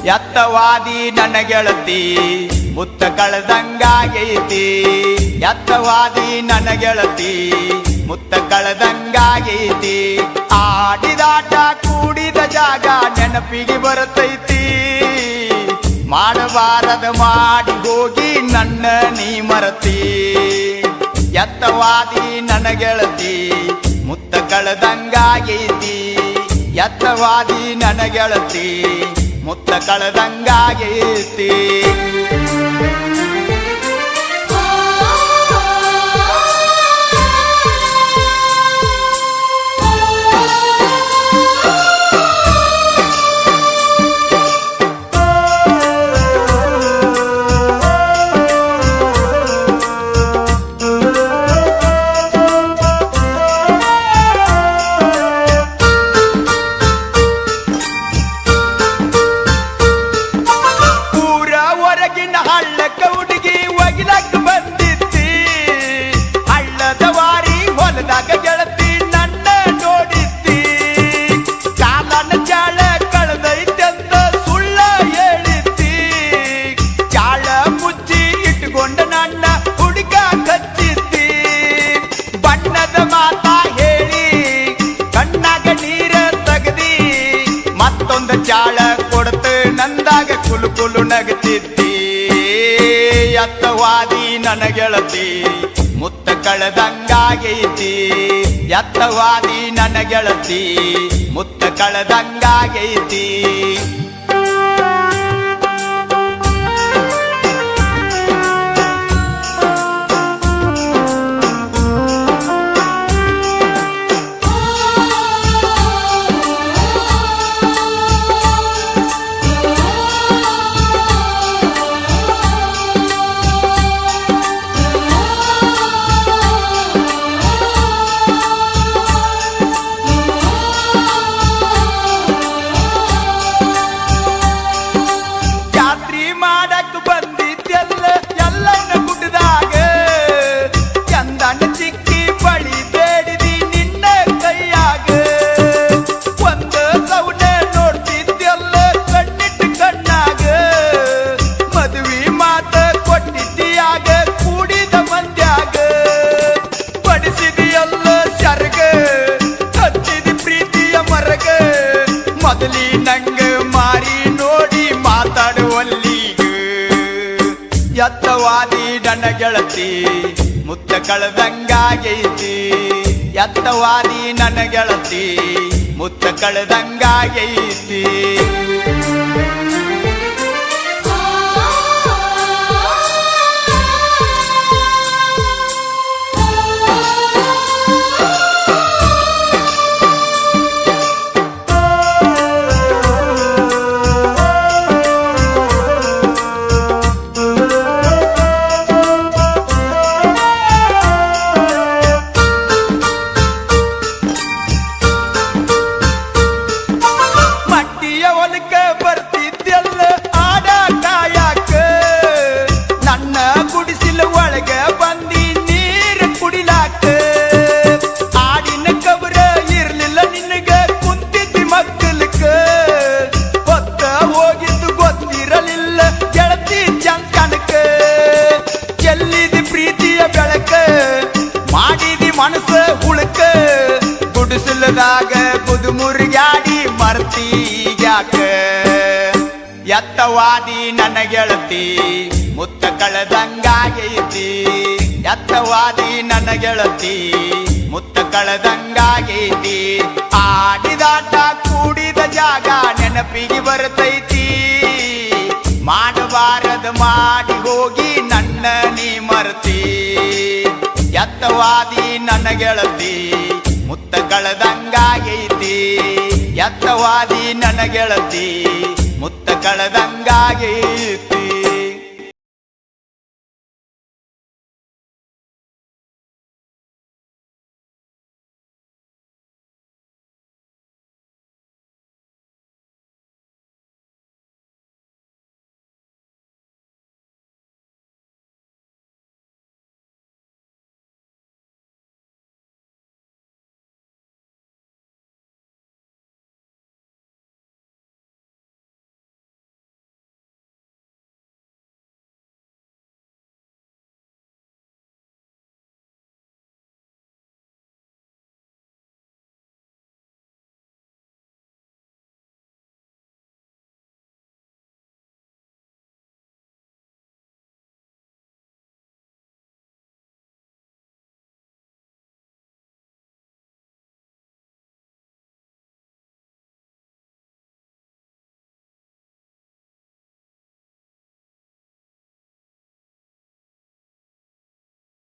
ಎತ್ತವಾದಿ ನನ್ನ ಗೆಳತಿ ಮುತ್ತ ಕಳೆದಂಗಾಗೈತಿ. ಎತ್ತವಾದಿ ನನ್ನ ಗೆಳತಿ ಮುತ್ತ ಕಳೆದಂಗಾಗೈತಿ. ಆಡಿದಾಟ ಕೂಡಿದ ಜಾಗ ನೆನಪಿಗೆ ಬರುತ್ತೈತಿ. ಮಾಡಬಾರದ ಮಾಡಿ ಹೋಗಿ ನನ್ನ ನೀ ಮರತಿ. ಎತ್ತವಾದಿ ನನ್ನ ಗೆಳತಿ ಮುತ್ತ ಕಳೆದಂಗಾಗೈತಿ. ಎತ್ತವಾದಿ ನನ್ನ ಗೆಳತಿ ಮುತ್ತ ಕಳೆದಂಗಾಗೈತಿ. ಹಳ್ಳಕ್ಕ ಹುಡುಗಿ ಒಗಿಲಕ್ಕ ಬಂದಿತ್ತಿ. ಹಳ್ಳದ ವಾರಿ ಹೊಲದಾಗ ಗೆಳತಿ ನನ್ನ ನೋಡಿತ್ತಿ. ಕಾಲನ ಚಾಳ ಕಳೆದೈತೆಂತ ಸುಳ್ಳ ಹೇಳಿತ್ತಿ. ಚಾಳ ಮುಚ್ಚಿ ಇಟ್ಟುಕೊಂಡ ನನ್ನ ಹುಡುಗ ಕಚ್ಚಿತ್ತಿ. ಬಣ್ಣದ ಮಾತ ಹೇಳಿ ಕಣ್ಣಾಗ ನೀರ ತಗದಿ. ಮತ್ತೊಂದು ಚಾಳ ಕೊಡ್ತ ನಂದಾಗ ಕುಲು ಕುಲು ನಗತಿತ್ತಿ. ಎತ್ತವಾದಿ ನನ್ನ ಗೆಳತಿ ಮುತ್ತ ಕಳೆದಂಗಾಗೈತಿ. ಎತ್ತವಾದಿ ನನ್ನ ಗೆಳತಿ ಮುತ್ತ ಕಳೆದಂಗಾಗೈತಿ. ಮೊದಲಿ ನಂಗ ಮಾರಿ ನೋಡಿ ಮಾತಾಡುವಲ್ಲಿಗ. ಎತ್ತವಾದಿ ನನ್ನ ಗೆಳತಿ ಮುತ್ತ ಕಳೆದಂಗಾಗೈತಿ. ಎತ್ತವಾದಿ ನನ್ನ ಗೆಳತಿ ಮುತ್ತ ಕಳೆದಂಗಾಗೈತಿ. ಮನಸ ಹುಳಕ ಗುಡಿಸಲದಾಗ ಗುದು ಮುರಿಗಾಡಿ ಮರ್ತೀಗ್ಯಾಕ. ಎತ್ತವಾದಿ ನನ್ನ ಗೆಳತಿ ಮುತ್ತ ಕಳೆದಂಗಾಗೈತಿ. ಎತ್ತವಾದಿ ನನ್ನ ಗೆಳತಿ ಮುತ್ತ ಕಳೆದಂಗಾಗೈತಿ. ಆಡಿದಾಟ ಕೂಡಿದ ಜಾಗ ನೆನಪಿಗೆ ಬರ್ತೈತಿ. ಮಾಡಬಾರದ ಮಾಡಿ ಹೋಗಿ ನನ್ನ ನೀ ಮರ್ತಿ. ಎತ್ತವಾದಿ ನನ್ನ ಗೆಳತಿ ಮುತ್ತ ಕಳೆದಂಗಾಗೈತಿ. ಎತ್ತವಾದಿ ನನ್ನ ಗೆಳತಿ ಮುತ್ತ ಕಳೆದಂಗಾಗೈತಿ.